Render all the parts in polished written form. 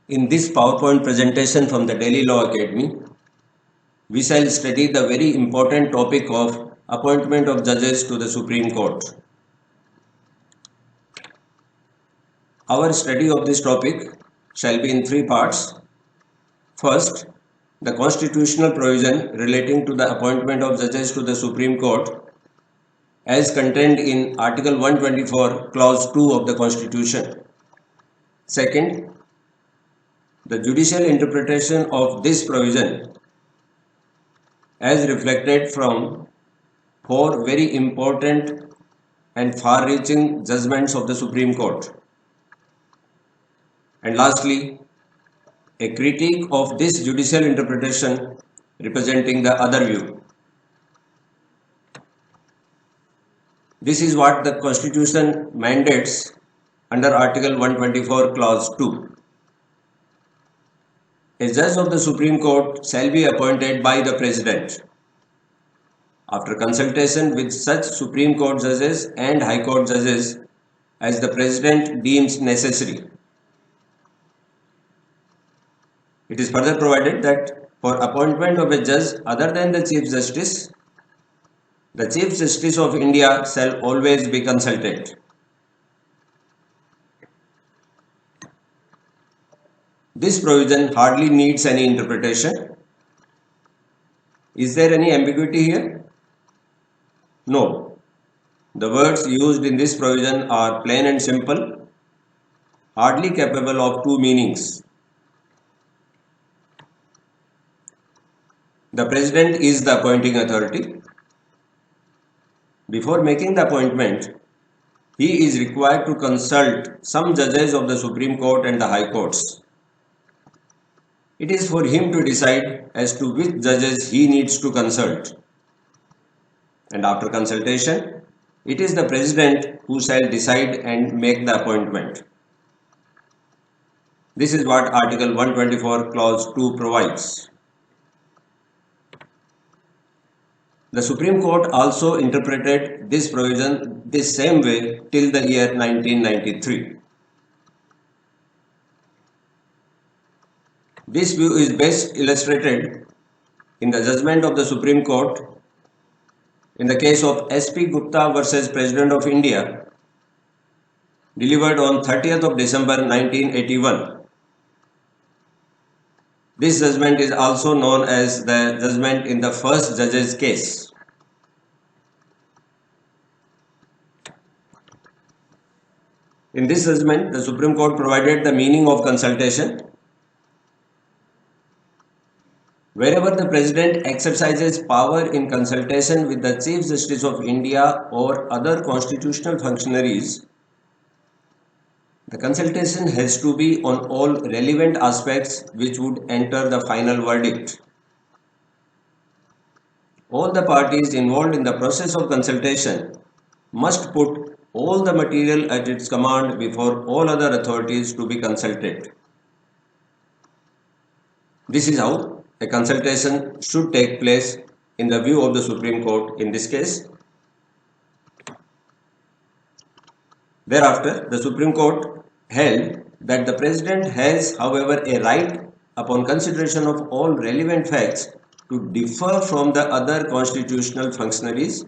In this PowerPoint presentation from the Delhi Law Academy, we shall study the very important topic of appointment of judges to the Supreme Court. Our study of this topic shall be in three parts. First, the constitutional provision relating to the appointment of judges to the Supreme Court as contained in Article 124, Clause 2 of the Constitution. Second, the judicial interpretation of this provision as reflected from four very important and far-reaching judgments of the Supreme Court. And lastly, a critique of this judicial interpretation representing the other view. This is what the Constitution mandates under Article 124, Clause 2. A judge of the Supreme Court shall be appointed by the President after consultation with such Supreme Court judges and High Court judges as the President deems necessary. It is further provided that for appointment of a judge other than the Chief Justice, the Chief Justice of India shall always be consulted. This provision hardly needs any interpretation. Is there any ambiguity here? No. The words used in this provision are plain and simple, hardly capable of two meanings. The President is the appointing authority. Before making the appointment, he is required to consult some judges of the Supreme Court and the High Courts. It is for him to decide as to which judges he needs to consult. And after consultation, it is the President who shall decide and make the appointment. This is what Article 124, Clause 2 provides. The Supreme Court also interpreted this provision this same way till the year 1993. This view is best illustrated in the judgment of the Supreme Court in the case of S.P. Gupta versus President of India, delivered on 30th of December 1981. This judgment is also known as the judgment in the first judge's case. In this judgment, the Supreme Court provided the meaning of consultation. Wherever the President exercises power in consultation with the Chief Justice of India or other constitutional functionaries, the consultation has to be on all relevant aspects which would enter the final verdict. All the parties involved in the process of consultation must put all the material at its command before all other authorities to be consulted. This is how a consultation should take place in the view of the Supreme Court in this case. Thereafter, the Supreme Court held that the President has, however, a right upon consideration of all relevant facts to differ from the other constitutional functionaries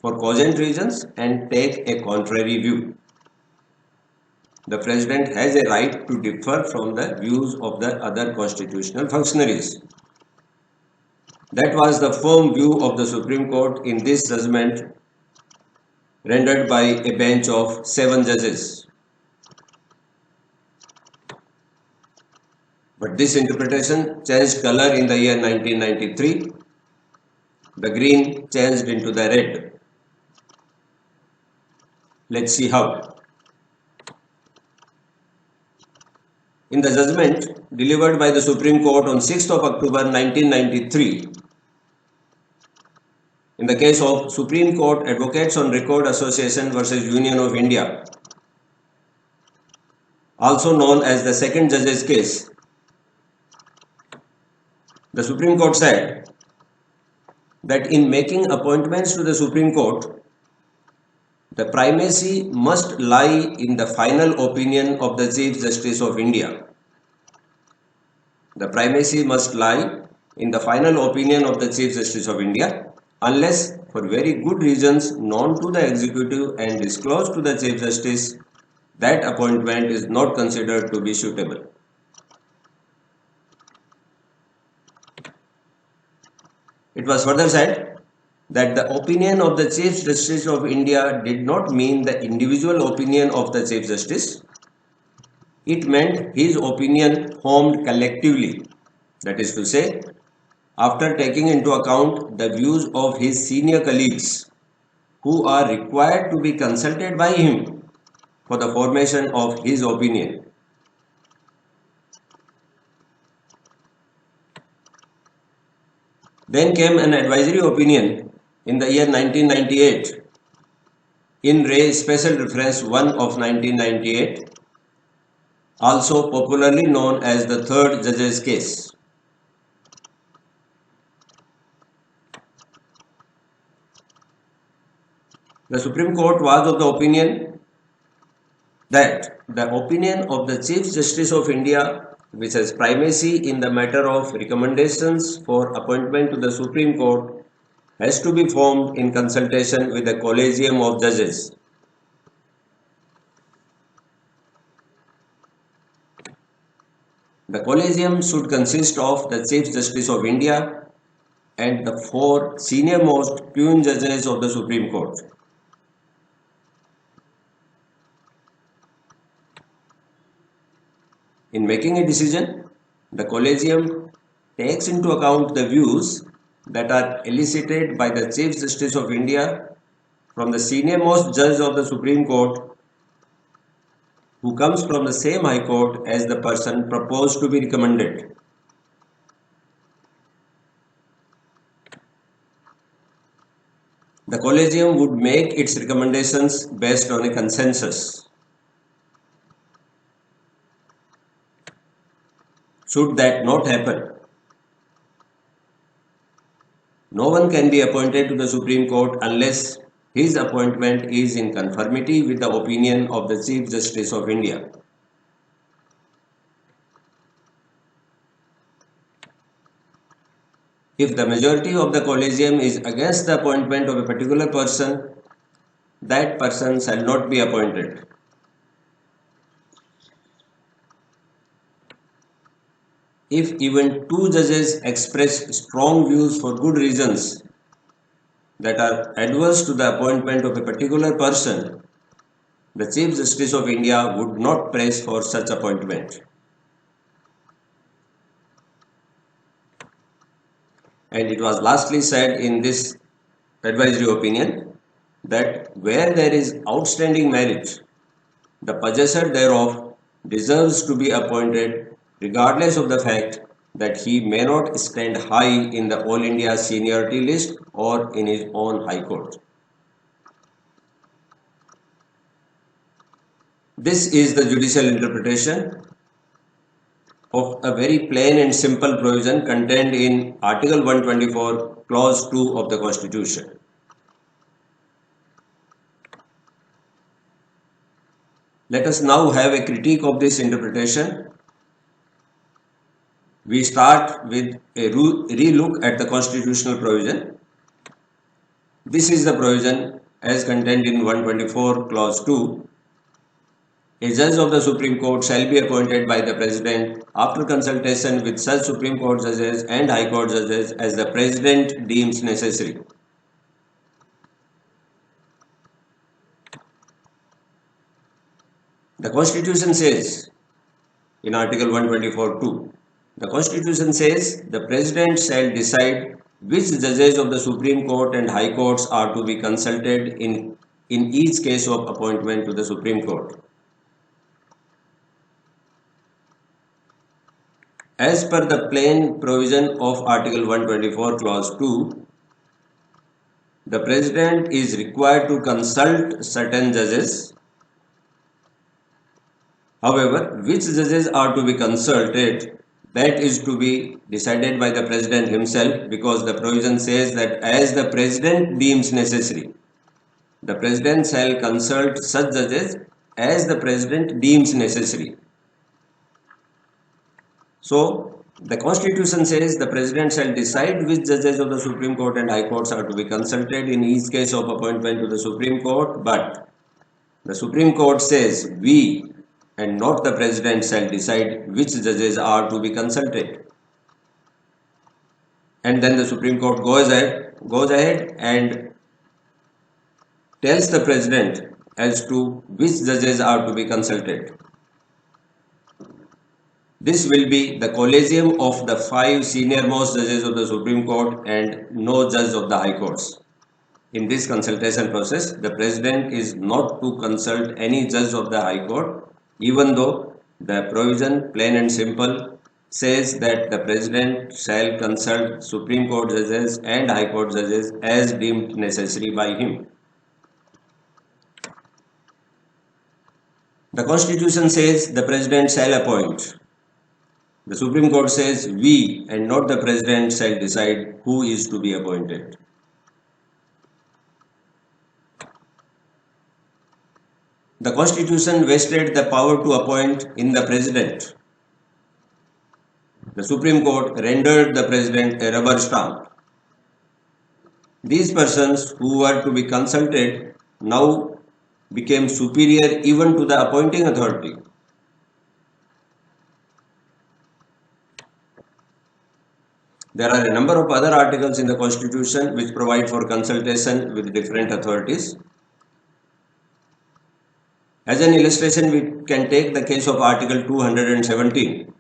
for cogent reasons and take a contrary view. The President has a right to differ from the views of the other constitutional functionaries. That was the firm view of the Supreme Court in this judgment rendered by a bench of 7 judges. But this interpretation changed color in the year 1993. The green changed into the red. Let's see how. In the judgment delivered by the Supreme Court on 6th of October 1993, in the case of Supreme Court Advocates on Record Association versus Union of India, also known as the second judge's case, the Supreme Court said that in making appointments to the Supreme Court, the primacy must lie in the final opinion of the Chief Justice of India. the primacy must lie in the final opinion of the Chief Justice of India, unless for very good reasons known to the executive and disclosed to the Chief Justice, that appointment is not considered to be suitable. It was further said that the opinion of the Chief Justice of India did not mean the individual opinion of the Chief Justice. It meant his opinion formed collectively, that is to say, after taking into account the views of his senior colleagues who are required to be consulted by him for the formation of his opinion. Then came an advisory opinion in the year 1998 in Re Special Reference 1 of 1998, also popularly known as the Third Judge's Case. The Supreme Court was of the opinion that the opinion of the Chief Justice of India, which has primacy in the matter of recommendations for appointment to the Supreme Court, has to be formed in consultation with the Collegium of Judges. The Collegium should consist of the Chief Justice of India and the 4 senior-most Queen Judges of the Supreme Court. In making a decision, the Collegium takes into account the views that are elicited by the Chief Justice of India from the senior-most judge of the Supreme Court, who comes from the same High Court as the person proposed to be recommended. The Collegium would make its recommendations based on a consensus. Should that not happen, no one can be appointed to the Supreme Court unless his appointment is in conformity with the opinion of the Chief Justice of India. If the majority of the Collegium is against the appointment of a particular person, that person shall not be appointed. If even 2 judges express strong views for good reasons that are adverse to the appointment of a particular person, the Chief Justice of India would not press for such appointment. And it was lastly said in this advisory opinion that where there is outstanding merit, the possessor thereof deserves to be appointed regardless of the fact that he may not stand high in the All India seniority list or in his own High Court. This is the judicial interpretation of a very plain and simple provision contained in Article 124, Clause 2 of the Constitution. Let us now have a critique of this interpretation. We start with a relook at the constitutional provision. This is the provision as contained in 124 Clause 2. A judge of the Supreme Court shall be appointed by the President after consultation with such Supreme Court judges and High Court judges as the President deems necessary. The Constitution says in Article 124(2), the Constitution says the President shall decide which judges of the Supreme Court and High Courts are to be consulted in each case of appointment to the Supreme Court. As per the plain provision of Article 124 Clause 2, the President is required to consult certain judges. However, which judges are to be consulted, that is to be decided by the President himself, because the provision says that as the President deems necessary, the President shall consult such judges as the President deems necessary. So, The Constitution says the President shall decide which judges of the Supreme Court and High Courts are to be consulted in each case of appointment to the Supreme Court, but the Supreme Court says we and not the President shall decide which judges are to be consulted. And then the Supreme Court goes ahead and tells the President as to which judges are to be consulted. This will be the collegium of the 5 senior-most judges of the Supreme Court and no judge of the High Courts. In this consultation process, the President is not to consult any judge of the High Court, even though the provision, plain and simple, says that the President shall consult Supreme Court judges and High Court judges as deemed necessary by him. The Constitution says the President shall appoint. The Supreme Court says we and not the President shall decide who is to be appointed. The Constitution vested the power to appoint in the President. The Supreme Court rendered the President a rubber stamp. These persons who were to be consulted now became superior even to the appointing authority. There are a number of other articles in the Constitution which provide for consultation with different authorities. As an illustration, we can take the case of Article 217,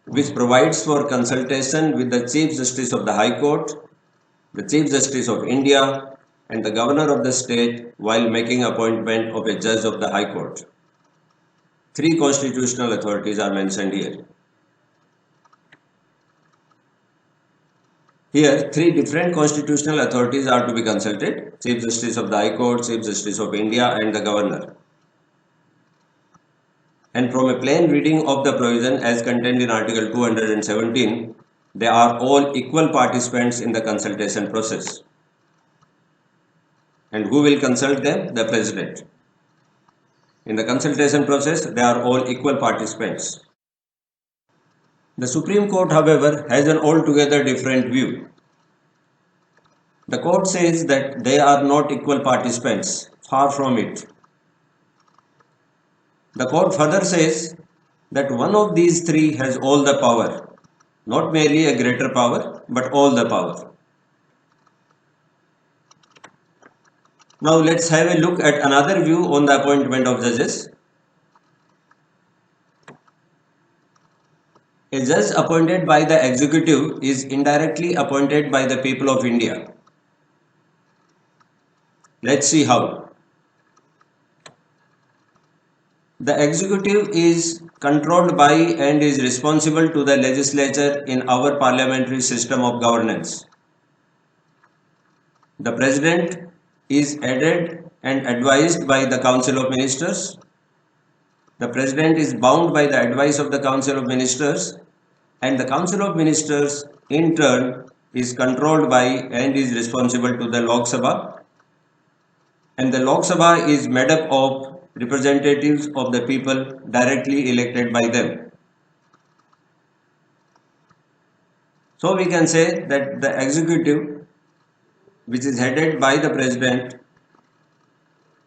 which provides for consultation with the Chief Justice of the High Court, the Chief Justice of India, and the Governor of the state while making appointment of a judge of the High Court. 3 constitutional authorities are mentioned here. Here, 3 different constitutional authorities are to be consulted: Chief Justice of the High Court, Chief Justice of India, and the Governor. And from a plain reading of the provision as contained in Article 217, they are all equal participants in the consultation process. And who will consult them? The President. In the consultation process, they are all equal participants. The Supreme Court, however, has an altogether different view. The court says that they are not equal participants, far from it. The court further says that one of these 3 has all the power, not merely a greater power, but all the power. Now let's have a look at another view on the appointment of judges. A judge appointed by the executive is indirectly appointed by the people of India. Let's see how. The executive is controlled by and is responsible to the legislature in our parliamentary system of governance. The President is aided and advised by the Council of Ministers. The President is bound by the advice of the Council of Ministers, and the Council of Ministers in turn is controlled by and is responsible to the Lok Sabha, and the Lok Sabha is made up of representatives of the people directly elected by them. So we can say that the executive, which is headed by the President,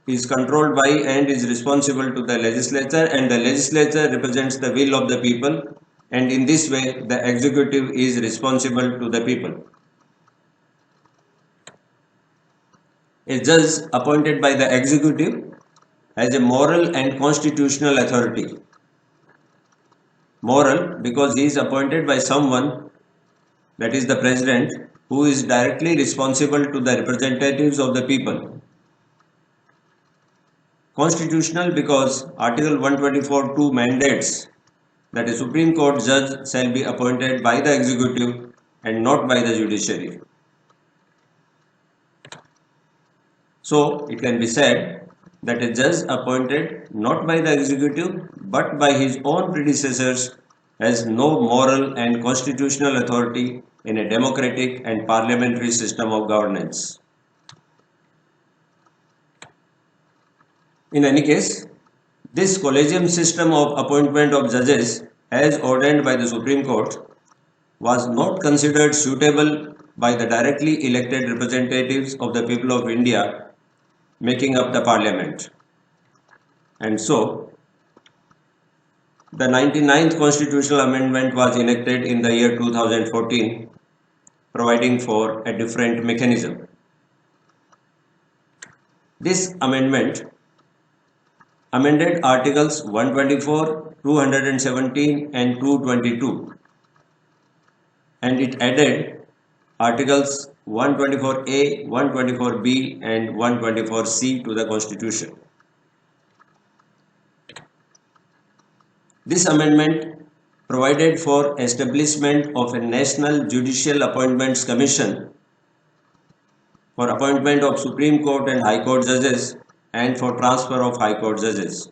is controlled by and is responsible to the legislature, and the legislature represents the will of the people, and in this way the executive is responsible to the people. A judge appointed by the executive has a moral and constitutional authority. Moral because he is appointed by someone, that is the President, who is directly responsible to the representatives of the people. Constitutional because Article 124(2) mandates that a Supreme Court judge shall be appointed by the executive and not by the judiciary. So it can be said that a judge appointed not by the executive but by his own predecessors has no moral and constitutional authority in a democratic and parliamentary system of governance. In any case, this collegium system of appointment of judges as ordained by the Supreme Court, was not considered suitable by the directly elected representatives of the people of India making up the parliament. And so, the 99th constitutional amendment was enacted in the year 2014, providing for a different mechanism. This amendment amended Articles 124, 217 and 222, and it added Articles 124A, 124B and 124C to the Constitution. This amendment provided for establishment of a National Judicial Appointments Commission for appointment of Supreme Court and High Court judges and for transfer of High Court judges.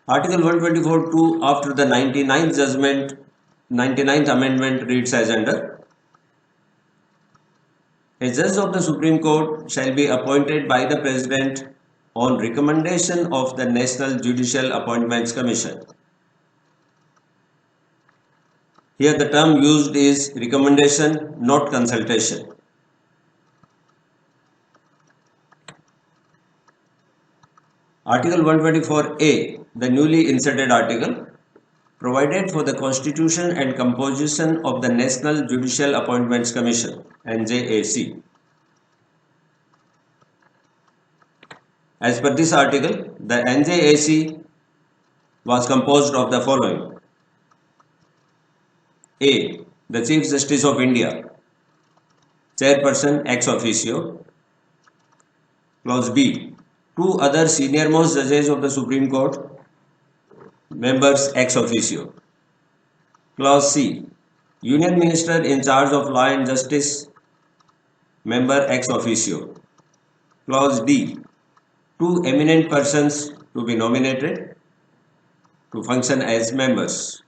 Article 124(2) after the 99th Amendment reads as under: a judge of the Supreme Court shall be appointed by the President on recommendation of the National Judicial Appointments Commission. Here the term used is recommendation, not consultation. Article 124A, the newly inserted article, provided for the constitution and composition of the National Judicial Appointments Commission, NJAC. As per this article, the NJAC was composed of the following: A. The Chief Justice of India, Chairperson ex officio. Clause B. Two other senior-most judges of the Supreme Court, members ex officio. Clause C. Union Minister in charge of law and justice, member ex officio. Clause D. Two eminent persons to be nominated to function as members.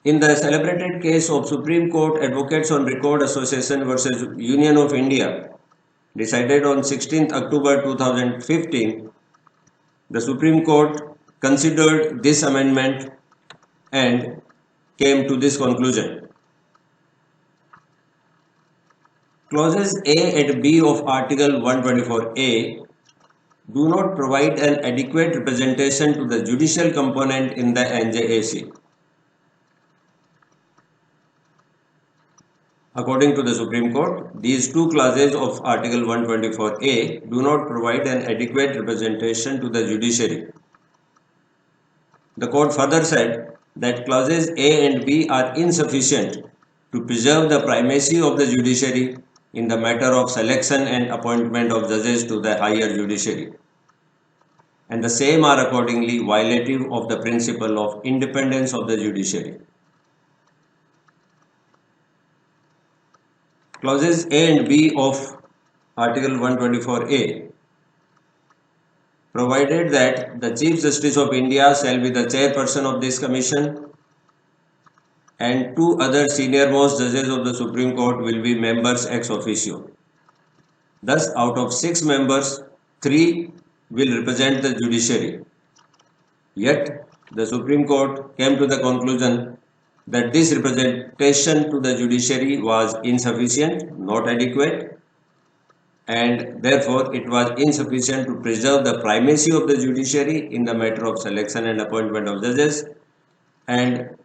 In the celebrated case of Supreme Court Advocates on Record Association versus Union of India, decided on 16th October 2015, the Supreme Court considered this amendment and came to this conclusion. Clauses A and B of Article 124A do not provide an adequate representation to the judicial component in the NJAC. According to the Supreme Court, these two clauses of Article 124A do not provide an adequate representation to the judiciary. The court further said that clauses A and B are insufficient to preserve the primacy of the judiciary in the matter of selection and appointment of judges to the higher judiciary, and the same are accordingly violative of the principle of independence of the judiciary. Clauses A and B of Article 124A provided that the Chief Justice of India shall be the chairperson of this commission and two other senior-most judges of the Supreme Court will be members ex officio. Thus, out of 6 members, 3 will represent the judiciary. Yet, the Supreme Court came to the conclusion that this representation to the judiciary was insufficient, not adequate, and therefore it was insufficient to preserve the primacy of the judiciary in the matter of selection and appointment of judges, and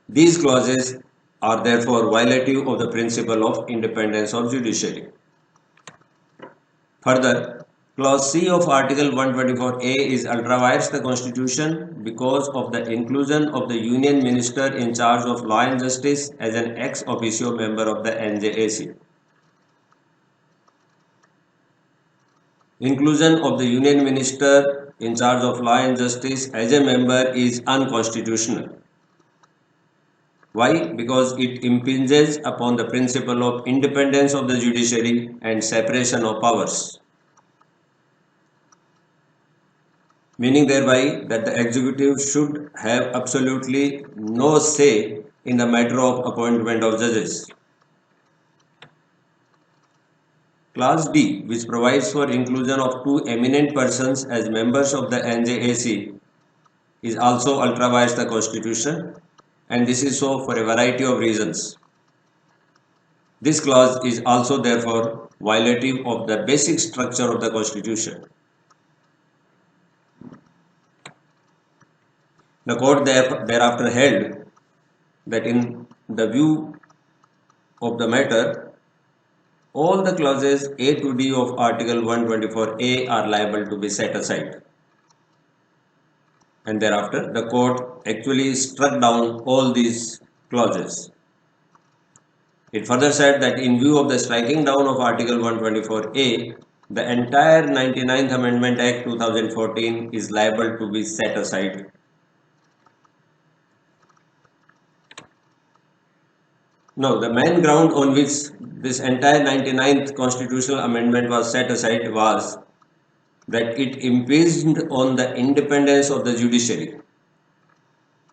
these clauses are therefore violative of the principle of independence of judiciary. Further, Clause C of Article 124A is ultra-vires the Constitution because of the inclusion of the Union Minister in charge of law and justice as an ex officio member of the NJAC. Inclusion of the Union Minister in charge of law and justice as a member is unconstitutional. Why? Because it impinges upon the principle of independence of the judiciary and separation of powers, meaning thereby that the executive should have absolutely no say in the matter of appointment of judges. Clause D, which provides for inclusion of two eminent persons as members of the NJAC, is also ultra vires the Constitution, and this is so for a variety of reasons. This clause is also therefore violative of the basic structure of the Constitution. The court thereafter held that in the view of the matter, all the clauses A to D of Article 124A are liable to be set aside. And thereafter, the court actually struck down all these clauses. It further said that in view of the striking down of Article 124A, the entire 99th Amendment Act 2014 is liable to be set aside. Now, the main ground on which this entire 99th constitutional amendment was set aside was that it impinged on the independence of the judiciary.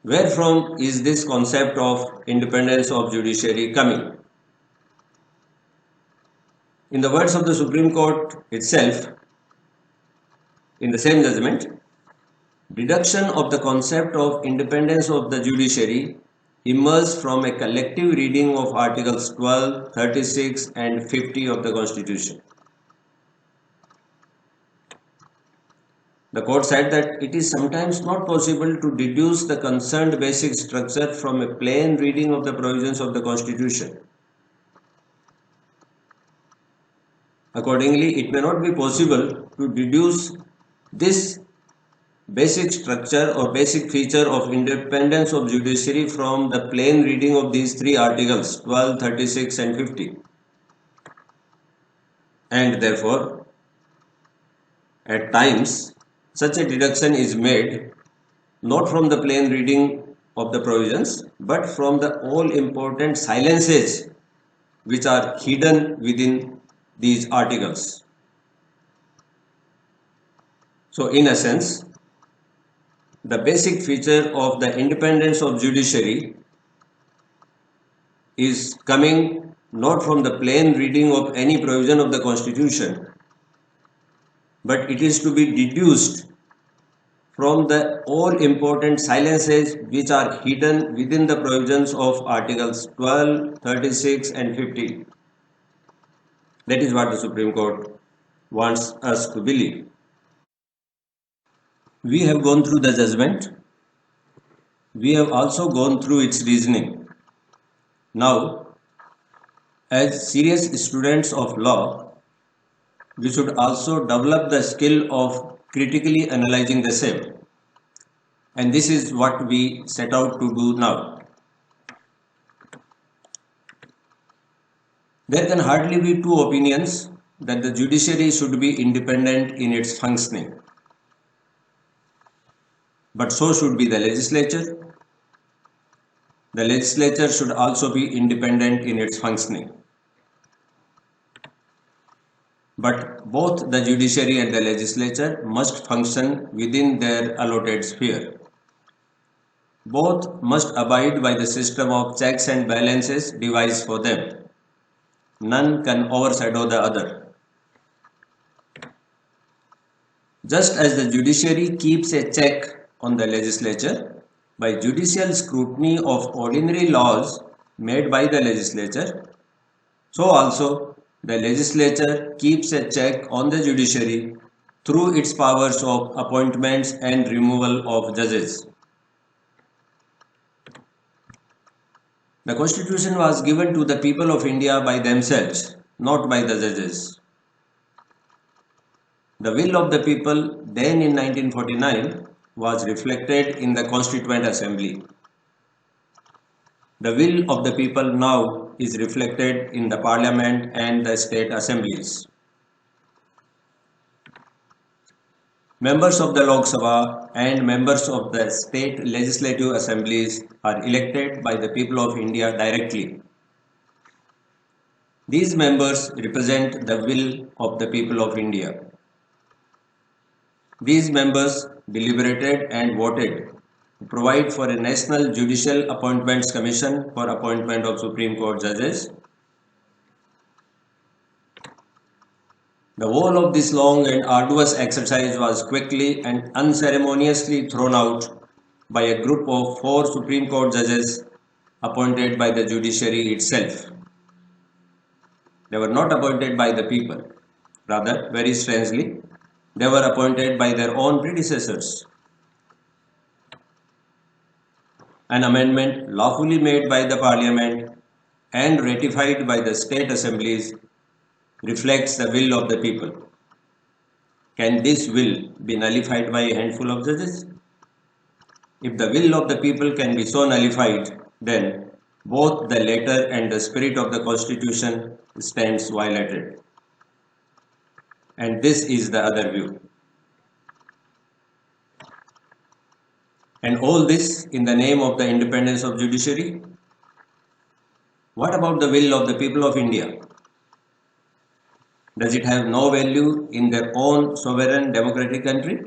Where from is this concept of independence of judiciary coming? In the words of the Supreme Court itself, in the same judgment, deduction of the concept of independence of the judiciary emerged from a collective reading of Articles 12, 36 and 50 of the Constitution. The court said that it is sometimes not possible to deduce the concerned basic structure from a plain reading of the provisions of the Constitution. Accordingly, it may not be possible to deduce this basic structure or basic feature of independence of judiciary from the plain reading of these three articles 12, 36 and 50. And therefore, at times, such a deduction is made not from the plain reading of the provisions, but from the all important silences which are hidden within these articles. So, in essence, the basic feature of the independence of judiciary is coming not from the plain reading of any provision of the Constitution, but it is to be deduced from the all important silences which are hidden within the provisions of Articles 12, 36 and 50. That is what the Supreme Court wants us to believe. We have gone through the judgment. We have also gone through its reasoning. Now, as serious students of law, we should also develop the skill of critically analyzing the same. And this is what we set out to do now. There can hardly be two opinions that the judiciary should be independent in its functioning. But so should be the legislature. The legislature should also be independent in its functioning. But both the judiciary and the legislature must function within their allotted sphere. Both must abide by the system of checks and balances devised for them. None can overshadow the other. Just as the judiciary keeps a check on the legislature by judicial scrutiny of ordinary laws made by the legislature, so also the legislature keeps a check on the judiciary through its powers of appointments and removal of judges. The Constitution was given to the people of India by themselves, not by the judges. The will of the people then in 1949 was reflected in the Constituent Assembly. The will of the people now is reflected in the Parliament and the state assemblies. Members of the Lok Sabha and members of the state legislative assemblies are elected by the people of India directly. These members represent the will of the people of India. These members deliberated and voted to provide for a National Judicial Appointments Commission for appointment of Supreme Court judges, The whole of this long and arduous exercise was quickly and unceremoniously thrown out by a group of 4 Supreme Court judges appointed by the judiciary itself. They were not appointed by the people. Rather, very strangely, they were appointed by their own predecessors. An amendment lawfully made by the Parliament and ratified by the state assemblies reflects the will of the people. Can this will be nullified by a handful of judges? If the will of the people can be so nullified, then both the letter and the spirit of the Constitution stands violated. And this is the other view. And all this in the name of the independence of judiciary? What about the will of the people of India? Does it have no value in their own sovereign democratic country?